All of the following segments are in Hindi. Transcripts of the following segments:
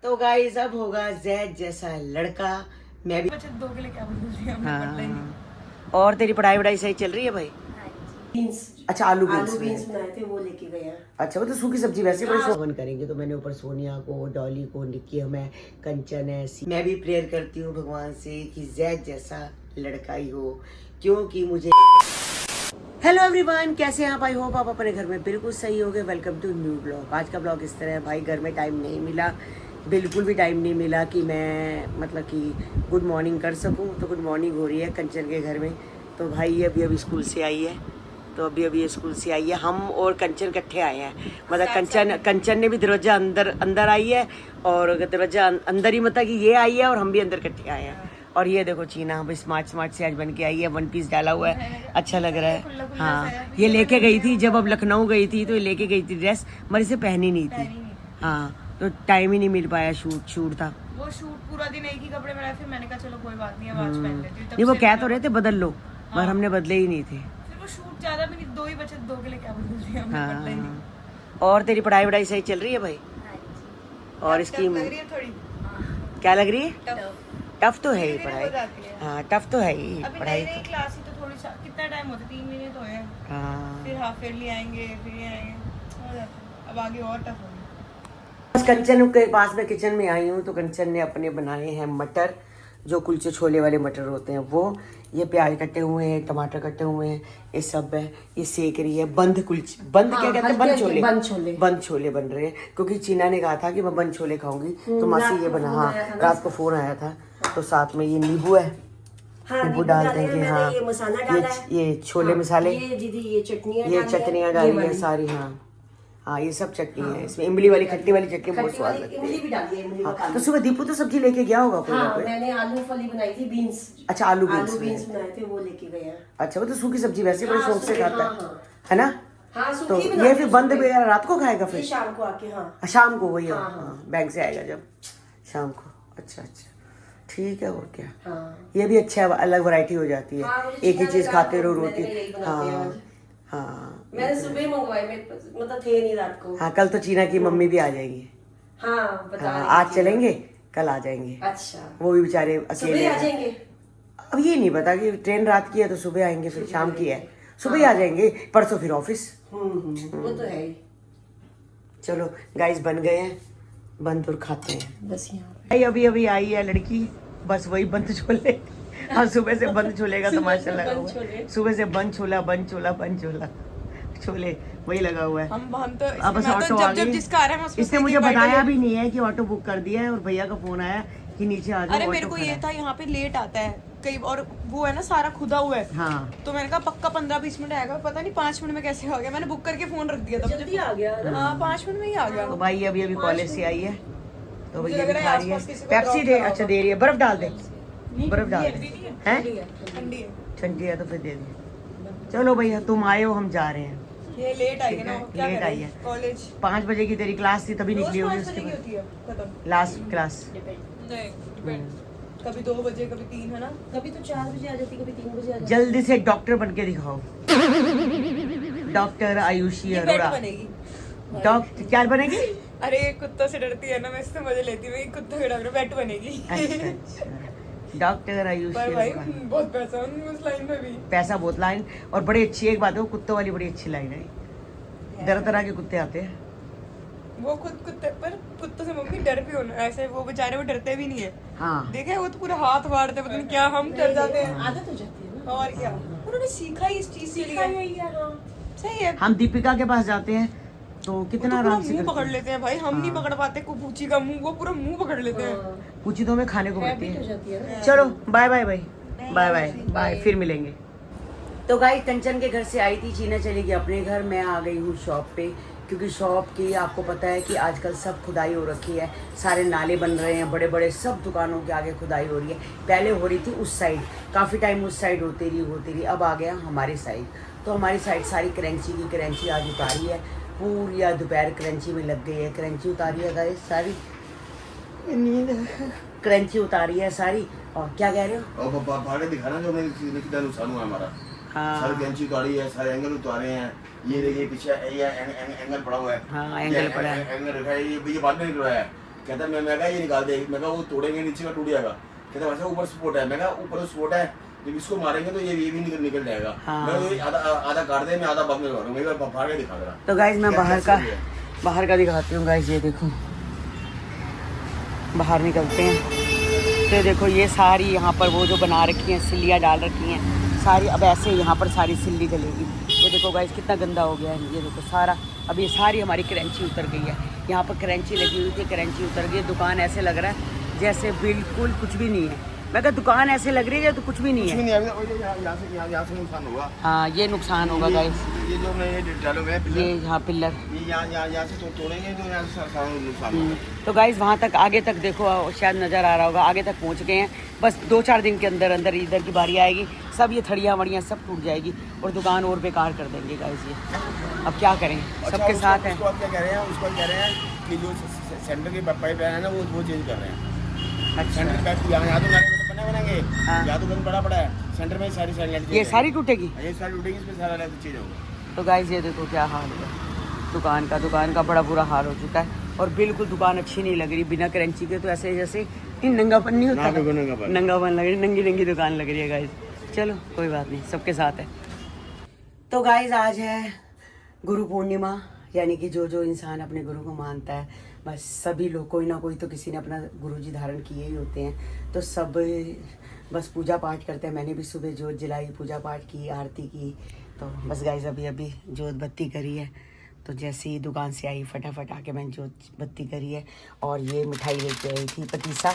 तो गाइस अब होगा जैद जैसा लड़का। मैं भी बचत दो के लिए क्या बोलती है हाँ। और तेरी पढ़ाई वढ़ाई सही चल रही है भाई? बीन्स। अच्छा आलू बीन्स बीन्स बनाए थे वो लेके गया। अच्छा वो तो सूखी सब्जी वैसे बड़ी फोन करेंगे तो मैंने ऊपर सोनिया को, डॉली को, निक्की, मैं, कंचन है। मैं भी प्रेयर करती हूँ भगवान से कि जैद जैसा लड़का ही हो, क्योंकि मुझे। हेलो एवरीवन, कैसे हैं आप? आई होप आप अपने घर में बिल्कुल सही होगे। Welcome to new blog. आज का ब्लॉग इस तरह है भाई, घर में टाइम नहीं मिला, बिल्कुल भी टाइम नहीं मिला कि मैं मतलब कि गुड मॉर्निंग कर सकूं। तो गुड मॉर्निंग हो रही है कंचन के घर में। तो भाई ये अभी स्कूल से आई है, तो अभी स्कूल से आई है। हम और कंचन इकट्ठे आए हैं, मतलब कंचन ने भी दरवाजा अंदर आई है और दरवाजा अंदर ही, मतलब कि ये आई है और हम भी अंदर इकट्ठे आए हैं। और ये देखो चीना हम स्मार्ट से आज बन के आई है, वन पीस डाला हुआ है, अच्छा लग रहा है। हाँ ये लेके गई थी जब अब लखनऊ गई थी, तो ये लेके गई थी ड्रेस, मगर इसे पहनी नहीं थी। हाँ तो टाइम ही नहीं मिल पाया, शूट था वो। शूट पूरा दिन एक ही कपड़े में रहा, फिर मैंने कहा चलो कोई बात नहीं, आज पहन लेती हूं। नहीं वो कह तो रहे थे बदल लो, मगर हमने बदले ही नहीं थे। फिर वो शूट ज्यादा भी नहीं, दो ही बचत, दो के लिए क्या बोलती है, हमने बदला ही नहीं। और तेरी पढ़ाई वढ़ाई सही चल रही है भाई? और इसकी लग रही है थोड़ी, क्या लग रही है? टफ तो है ही हो पढ़ाई। जाती है। हाँ टफ तो है ही अभी पढ़ाई नई तो। क्लास ही तो थोड़ी कितना टाइम होता है, 3 महीने तो है। हाँ फिर हाफ ईयरली आएंगे, फिर ये आएंगे, हो जाता है। अब आगे और टफ होगा। बस कंचन के पास में किचन में आई हूँ, तो कंचन ने अपने बनाए हैं मटर, जो कुलचे छोले वाले मटर होते हैं वो। ये प्याज कटे हुए हैं, टमाटर कटे हुए हैं, ये सब है। ये सेक रही है बंद कुलचे, बंद क्या कहते हैं, बंद छोले बन रहे हैं, क्योंकि चीना ने कहा था कि मैं बंद छोले खाऊंगी, तो मासी ये बना। हाँ रात को फोन आया था, तो साथ में ये नींबू है, नींबू डाल देंगे। हाँ ये मसाला डाला है, ये छोले मसाले, ये दीदी ये चटनियाँ डाली है सारी। हाँ ये सब चटनी है, इसमें इमली वाली खट्टी वाली चटनी बहुत स्वाद लगती है। इमली भी डाली है, इमली का। तो सुबह दीपू तो सब्जी लेके गया होगा पूरा पे। मैंने आलू फली बनाई थी, बीन्स। अच्छा आलू बीन्स बनाए थे वो लेके गया। अच्छा वो तो सूखी सब्जी वैसे बड़े शौक से खाता है ना? हाँ तो ये फिर बंद वगैरह रात को खाएगा फिर? शाम को आके। हाँ शाम को वही बैंक से आएगा जब शाम को। अच्छा ठीक है। और क्या, ये भी अच्छा है, अलग वैरायटी हो जाती है, एक ही चीज खाते रहो रोटी। हाँ मैंने सुबह मंगवाई, मतलब थे नहीं रात को। हाँ कल तो चीना की मम्मी भी आ जाएंगी। हाँ आज चलेंगे, कल आ जाएंगे। अच्छा वो भी बेचारे अकेले आ जाएंगे। अब ये नहीं पता कि ट्रेन रात की है तो सुबह आएंगे, फिर शाम की है सुबह ही आ जाएंगे, परसों फिर ऑफिस। वो तो है ही। चलो गाइस बन गए हैं, बंद और खाते हैं। बस यहाँ अभी आई है लड़की, बस वही बंद छोले। हाँ सुबह से बंद छोले का तमाशा लगा हुआ है, सुबह से बंद छोला छोले वही लगा हुआ है। हम तो अब बस ऑटो आ गई। जिसका आ रहा है इसने मुझे बताया भी नहीं है कि ऑटो बुक कर दिया है, और भैया का फोन आया कि नीचे आ जाओ। अरे मेरे को ये था यहाँ पे लेट आता है कई, और वो है ना सारा खुदा हुआ है। हाँ तो मैंने कहा पक्का 15-20 मिनट आएगा, पता नहीं 5 मिनट में कैसे आ गया। मैंने बुक करके फोन रख दिया था, जल्दी आ गया। हाँ 5 मिनट में ही आ गया। तो भाई अभी कॉलेज से आई है, तो मुझे भैया लग भी रहा है खा रही है। आसपास किसी को पेप्सी drop दे, करा अच्छा होगा। दे रही है, बर्फ डाल दे, बर्फ डाल दे। हैं ठंडी है। ठंडी है तो फिर दे दे। चलो भैया तुम आए हो, हम जा रहे हैं। ये लेट आई है ना, क्या लेट करें? आई है। कॉलेज 5 बजे की तेरी क्लास थी, तभी निकली होगी रोज 5 उसके बजे की बाद। होती है खत्म। लास्ट क्लास नहीं depend। कभी 2 बजे, कभी 3, है ना? कभी तो 4 बजे आ जाती, कभी 3 बजे आ जाती। जल्दी से डॉक्टर बन के दिखाओ। डॉक्टर आयुषी ये अरोड़ा। पेट बनेगी। डॉक्टर क्या बनेगी? अरे कुत्तों से डरती है ना, मैं इससे मजे लेती हूँ। एक कुत्ते के डॉक्टर पेट बनेगी। अच्छा डॉक्टर आयुषी पर भाई अरोड़ा। बहुत पैसा उस लाइन में भी। पैसा बहुत लाइन, और बड़ी अच्छी एक बात है, वो कुत्तों वाली बड़ी अच्छी लाइन है। तरह तरह के कुत्ते आते हैं। वो खुद कुत्ते, पर कुत्तों से मम्मी डर भी होना ऐसे, वो बेचारे वो डरते भी नहीं है। हाँ देखे वो तो पूरा हाथ वाड़ते, पता नहीं क्या, हम डर जाते हैं। आदत हो जाती है ना। और क्या, उन्होंने सीखा ही इस चीज के लिए। सही है। हम दीपिका के पास जाते हैं तो वो कितना तो पूरा आराम से मुंह करते पकड़ हैं। लेते हैं भाई, हम नहीं पकड़ पाते कुपूची का मुंह, वो पूरा मुंह पकड़ लेते हैं। पूछी तो हमें खाने को मिलती हैबिट हो है। जाती है ना। चलो बाय बाय भाई, बाय बाय बाय, फिर मिलेंगे। तो गाइस कंचन के घर से आई थी, चीना चली गई अपने घर, मैं आ गई हूँ शॉप पे, क्योंकि शॉप की आपको पता है कि आजकल सब खुदाई हो रखी है, सारे नाले बन रहे हैं, बड़े बड़े सब दुकानों के आगे खुदाई हो रही है। पहले हो रही थी उस साइड, काफ़ी टाइम उस साइड होती रही, अब आ गया हमारी साइड। तो हमारी साइड सारी करेंची की करेंची आज उतारी है, पूरी दोपहर करेंची में लग गई है। करेंची उतारी है गाइस सारी, नींद करेंची उतारी है सारी। और क्या कह रहे हो? और भाड़े दिखाना जो मैंने कितना नुकसान हुआ हमारा। हाँ सारी कैंची उतारी है, सारे एंगल उतारे हैं। ये देखिए पीछे ये एंगल पड़ा हुआ है। हाँ एंगल पड़ा है। एंगल रखा है, ये बाद में निकलवाया है। कहता मैं कहा ये निकाल दे, मैं कहा वो तोड़ेंगे नीचे का टूट जाएगा। कहता वैसे ऊपर सपोर्ट है, मैं कहा ऊपर सपोर्ट है, जब इसको मारेंगे तो ये भी निकल जाएगा। हाँ। मैं आधा काट दे, मैं आधा बाद में मारूंगा, मैं फाड़ के दिखा देना। तो गाइज मैं बाहर का दिखाती हूँ गाइज। ये देखो बाहर निकलते हैं तो देखो ये सारी यहाँ पर वो जो बना रखी हैं सिल्लियाँ डाल रखी हैं सारी, अब ऐसे यहाँ पर सारी सिल्ली डलेगी। ये देखो गाइस कितना गंदा हो गया है, ये देखो सारा, अब ये सारी हमारी क्रंची उतर गई है। यहाँ पर क्रंची लगी हुई थी, क्रंची उतर गई। दुकान ऐसे लग रहा है जैसे बिल्कुल कुछ भी नहीं है। मैं कहा दुकान ऐसे लग रही है तो कुछ भी नहीं है। यहाँ से नुकसान होगा। हाँ ये नुकसान होगा गाइस। ये जो मैं डालोगे ये यहाँ पिलर, ये यहाँ से तोड़ेंगे तो यहाँ से सारा नुकसान होगा। तो गाइस वहाँ तक आगे तक देखो शायद नज़र आ रहा होगा, आगे तक पहुँच गए हैं। बस 2-4 दिन के अंदर अंदर इधर की बारी आएगी, सब ये थड़ियाँ वड़ियाँ सब टूट जाएगी और दुकान और बेकार कर देंगे गाइस। ये अब क्या करें, सबके साथ है। उसको क्या कह रहे हैं, उसको कह रहे हैं कि जो सेंटर के पाइप लाइन है ना वो चेंज कर रहे हैं। अच्छा सेंटर के पाइप यहाँ तो बनेंगे, यहाँ तो गंद बड़ा है, सेंटर में सारी लाइट ये सारी टूटेगी, ये सारी टूटेगी, इसमें सारा लाइट चेंज होगा। तो गाइस ये देखो क्या हाल है दुकान का बड़ा बुरा हाल हो चुका है। और बिल्कुल दुकान अच्छी नहीं लग रही बिना क्रंची के, तो ऐसे जैसे नंगापन नहीं होता, नंगापन लग रही, नंगी दुकान लग रही है गाइस। चलो कोई बात नहीं, सबके साथ है। तो गाइस आज है गुरु पूर्णिमा, यानी कि जो इंसान अपने गुरु को मानता है, बस सभी लोग कोई ना कोई तो किसी ने अपना गुरुजी धारण किए ही होते हैं, तो सब बस पूजा पाठ करते हैं। मैंने भी सुबह जोत जलाई, पूजा पाठ की, आरती की। तो बस गाइस अभी जोत बत्ती करी है, तो जैसे ही दुकान से आई फटाफट आके मैंने जोत बत्ती करी है। और ये मिठाई लेके आई थी पतीसा,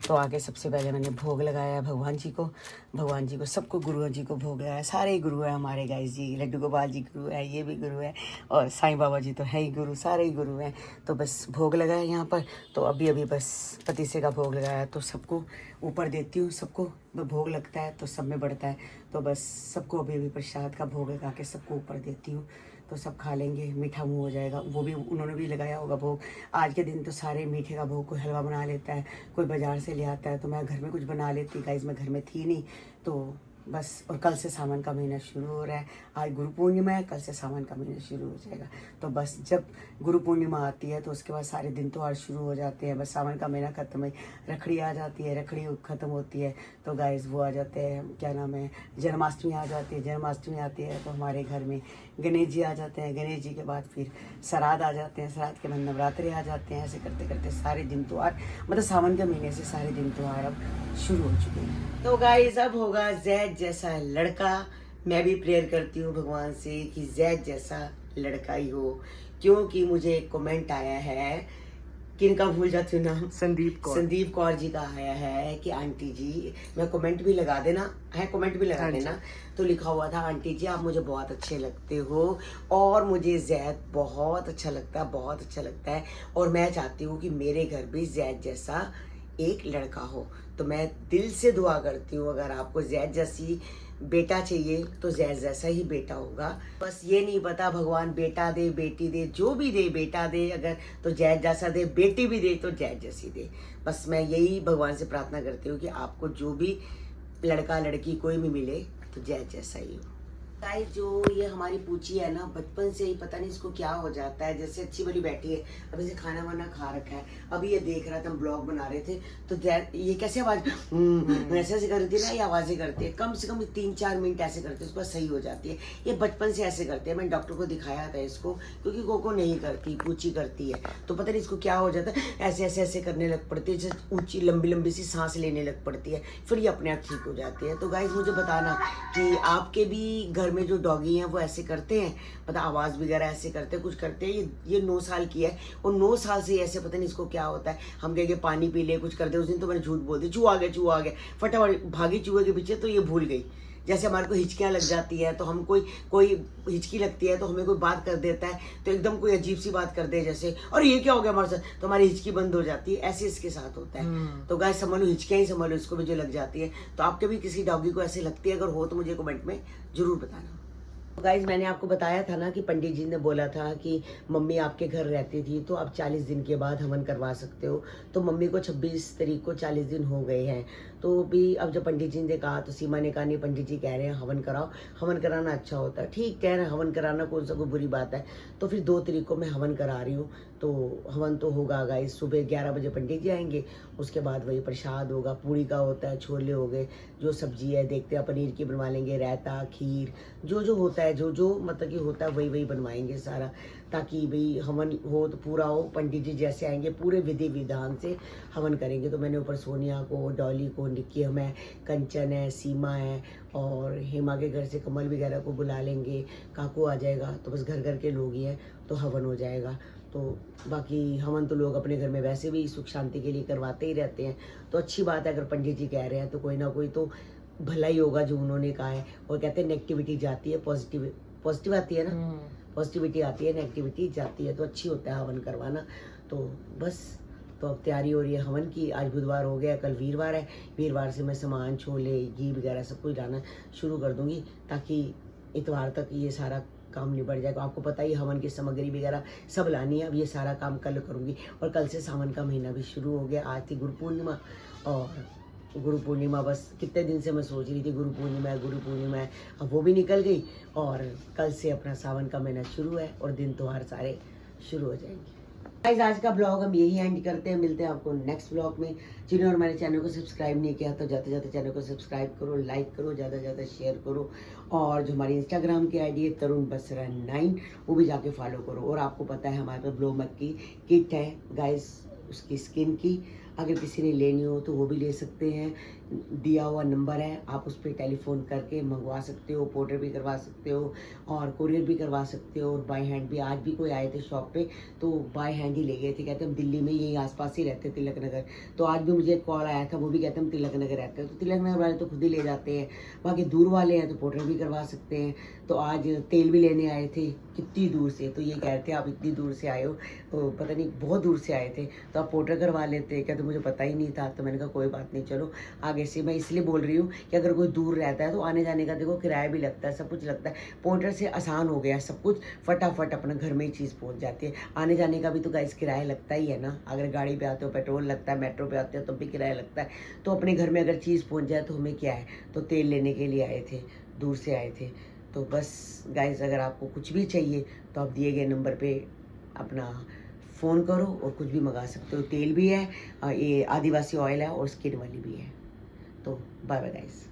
तो आके सबसे पहले मैंने भोग लगाया भगवान जी को, सबको गुरु जी को भोग लगाया। सारे ही गुरु हैं हमारे गाइस जी, लड्डू गोपाल जी गुरु है, ये भी गुरु है, और साईं बाबा जी तो है ही गुरु, सारे ही गुरु हैं। तो बस भोग लगाया यहाँ पर, तो अभी बस पतीसे का भोग लगाया, तो सबको ऊपर देती हूँ। सबको भोग लगता है तो सब में बढ़ता है, तो बस सबको अभी प्रसाद का भोग लगा के सबको ऊपर देती हूँ, तो सब खा लेंगे, मीठा मुँह हो जाएगा। वो भी उन्होंने भी लगाया होगा भोग। आज के दिन तो सारे मीठे का भोग, कोई हलवा बना लेता है, कोई बाज़ार से ले आता है, तो मैं घर में कुछ बना लेती। गाइस मैं घर में थी नहीं, तो बस। और कल से सावन का महीना शुरू हो रहा है, आज गुरु पूर्णिमा है, कल से सावन का महीना शुरू हो जाएगा। तो बस जब गुरु पूर्णिमा आती है तो उसके बाद सारे दिन त्योहार शुरू हो जाते हैं। बस सावन का महीना खत्म है, रखड़ी आ जाती है, रखड़ी खत्म होती है तो गाइस वो आ जाते हैं, क्या नाम है, जन्माष्टमी आ जाती है। जन्माष्टमी आती है तो हमारे घर में गणेश जी आ जाते हैं, गणेश जी के बाद फिर श्राद्ध आ जाते हैं, श्राद्ध के बाद नवरात्रे आ जाते हैं। ऐसे करते करते सारे दिन त्योहार, मतलब सावन के महीने से सारे दिन त्योहार अब शुरू हो चुके हैं। तो गाइस अब होगा जैद जैसा लड़का। मैं भी प्रेयर करती हूँ भगवान से कि जैद जैसा लड़का ही हो, क्योंकि मुझे एक कमेंट आया है, किनका भूल जाती हूँ नाम, संदीप कौर जी का आया है कि आंटी जी, मैं कमेंट भी लगा देना है, कमेंट भी लगा देना। तो लिखा हुआ था, आंटी जी आप मुझे बहुत अच्छे लगते हो और मुझे जैद बहुत अच्छा लगता है, बहुत अच्छा लगता है, और मैं चाहती हूँ कि मेरे घर भी जैद जैसा एक लड़का हो। तो मैं दिल से दुआ करती हूँ, अगर आपको जैद जैसी बेटा चाहिए तो जैद जैसा ही बेटा होगा। बस ये नहीं पता भगवान बेटा दे, बेटी दे, जो भी दे, बेटा दे अगर तो जैद जैसा दे, बेटी भी दे तो जैद जैसी दे। बस मैं यही भगवान से प्रार्थना करती हूँ कि आपको जो भी लड़का लड़की कोई भी मिले तो जैद जैसा ही हो। गाइस जो ये हमारी पूछी है ना, बचपन से ही पता नहीं इसको क्या हो जाता है, जैसे अच्छी बड़ी बैठी है, अभी से खाना वाना खा रखा है, अभी ये देख रहा था, हम ब्लॉग बना रहे थे, तो ये कैसे आवाज ऐसे करती है ना, ये आवाजें करती है, कम से कम 3-4 मिनट ऐसे करती है, उसके बाद सही हो जाती है। ये बचपन से ऐसे करते हैं, मैंने डॉक्टर को दिखाया था इसको, क्योंकि कोको नहीं करती, पूछी करती है, तो पता नहीं इसको क्या हो जाता है, ऐसे ऐसे ऐसे करने लग पड़ती है, जैसे ऊंची लंबी सी सांस लेने लग पड़ती है, फिर ये अपने आप ठीक हो जाती है। तो गाइस मुझे बताना कि आपके भी घर में जो डॉगी हैं वो ऐसे करते हैं, पता आवाज़ वगैरह ऐसे करते हैं, कुछ करते हैं। ये 9 साल की है और 9 साल से ऐसे पता नहीं इसको क्या होता है, हम कहेंगे पानी पी ले, कुछ करते। उस दिन तो मैंने झूठ बोल दी, चूहा आ गया, फटाफट भागी चूहे के पीछे, तो ये भूल गई। जैसे हमारे को हिचकियाँ लग जाती है, तो हम कोई हिचकी लगती है तो हमें कोई बात कर देता है, तो एकदम कोई अजीब सी बात कर दे, जैसे और ये क्या हो गया हमारे साथ, तो हमारी हिचकी बंद हो जाती है। ऐसे इसके साथ होता है। तो गाइस समझ लो, हिचकियाँ ही समझ लो, इसको भी जो लग जाती है। तो आपके भी किसी डॉगी को ऐसे लगती है, अगर हो तो मुझे कमेंट में जरूर बताना। गाइज मैंने आपको बताया था ना कि पंडित जी ने बोला था कि मम्मी आपके घर रहती थी तो आप 40 दिन के बाद हवन करवा सकते हो। तो मम्मी को 26 तारीख को 40 दिन हो गए हैं। तो भी अब जब पंडित जी ने कहा तो सीमा ने कहा नहीं, पंडित जी कह रहे हैं हवन कराओ, हवन कराना अच्छा होता है। ठीक कह रहे हैं, हवन कराना कौन सा कोई बुरी बात है। तो फिर 2 तारीख को मैं हवन करा रही हूँ। तो हवन तो होगा गाइज, सुबह 11 बजे पंडित जी आएंगे, उसके बाद वही प्रसाद होगा, पूड़ी का होता है, छोले हो गए, जो सब्जी है देखते हैं, पनीर की बनवा लेंगे, रायता, खीर, जो होता है, जो मतलब कि होता है वही बनवाएंगे सारा, ताकि भाई हवन हो तो पूरा हो। पंडित जी जैसे आएंगे पूरे विधि विधान से हवन करेंगे। तो मैंने ऊपर सोनिया को, डॉली को, निक्की है, कंचन है, सीमा है, और हेमा के घर से कमल वगैरह को बुला लेंगे, काकू आ जाएगा। तो बस घर के लोग ही हैं, तो हवन हो जाएगा। तो बाकी हवन तो लोग अपने घर में वैसे भी सुख शांति के लिए करवाते ही रहते हैं। तो अच्छी बात है, अगर पंडित जी कह रहे हैं तो कोई ना कोई तो भला ही होगा जो उन्होंने कहा है। और कहते हैं नेगेटिविटी जाती है, पॉजिटिव आती है ना, पॉजिटिविटी आती है, नेगेटिविटी जाती है। तो अच्छी होता है हवन करवाना। तो बस, तो अब तैयारी हो रही है हवन की। आज बुधवार हो गया, कल वीरवार है। वीरवार से मैं सामान, छोले, घी वगैरह सब कुछ लाना शुरू कर दूंगी, ताकि इतवार तक ये सारा काम निबट जाएगा। आपको पता ही हवन की सामग्री वगैरह सब लानी है। अब ये सारा काम कल करूँगी। और कल से सावन का महीना भी शुरू हो गया। आज थी गुरु पूर्णिमा, और गुरु पूर्णिमा बस कितने दिन से मैं सोच रही थी गुरु पूर्णिमा है, अब वो भी निकल गई। और कल से अपना सावन का महीना शुरू है और दिन त्योहार सारे शुरू हो जाएंगे। गाइस आज का ब्लॉग हम यही एंड करते हैं। मिलते हैं आपको नेक्स्ट ब्लॉग में। जिन्होंने हमारे चैनल को सब्सक्राइब नहीं किया तो जाते जाते चैनल को सब्सक्राइब करो, लाइक करो, ज़्यादा से ज़्यादा शेयर करो। और जो हमारी इंस्टाग्राम की आईडी है तरुण बसरा 9, वो भी जाके फॉलो करो। और आपको पता है हमारे पास ग्लो मक की किट है गाइस, उसकी स्किन की, अगर किसी ने लेनी हो तो वो भी ले सकते हैं। दिया हुआ नंबर है, आप उस पर टेलीफोन करके मंगवा सकते हो, पोर्टर भी करवा सकते हो और कुरियर भी करवा सकते हो, और बाय हैंड भी। आज भी कोई आए थे शॉप पे तो बाय हैंड ही ले गए थे। कहते हम दिल्ली में यहीं आसपास ही रहते, तिलक नगर। तो आज भी मुझे एक कॉल आया था, वो भी कहते हम तिलक नगर रहते हैं। तो तिलक नगर वाले तो खुद ही ले जाते हैं, बाकी दूर वाले हैं तो पोर्टर भी करवा सकते हैं। तो आज तेल भी लेने आए थे कितनी दूर से, तो ये कह रहे थे आप इतनी दूर से आए हो, तो पता नहीं बहुत दूर से आए थे, तो आप पोर्टर करवा लेते। कहते मुझे पता ही नहीं था। तो मैंने कहा कोई बात नहीं, चलो आगे से। मैं इसलिए बोल रही हूँ कि अगर कोई दूर रहता है तो आने जाने का देखो किराया भी लगता है, सब कुछ लगता है। पोर्टर से आसान हो गया सब कुछ, फटाफट अपना घर में ही चीज़ पहुँच जाती है। आने जाने का भी तो गाइस किराया लगता ही है ना। अगर गाड़ी पे आते हो पेट्रोल लगता है, मेट्रो पे आते हो तब भी किराया लगता है। तो अपने घर में अगर चीज़ पहुँच जाए तो हमें क्या है। तो तेल लेने के लिए आए थे, दूर से आए थे। तो बस गाइस अगर आपको कुछ भी चाहिए तो आप दिए गए नंबर पे अपना फ़ोन करो और कुछ भी मंगा सकते हो। तेल भी है, ये आदिवासी ऑयल है और स्किन वाली भी है। तो बाय बाय गाइस।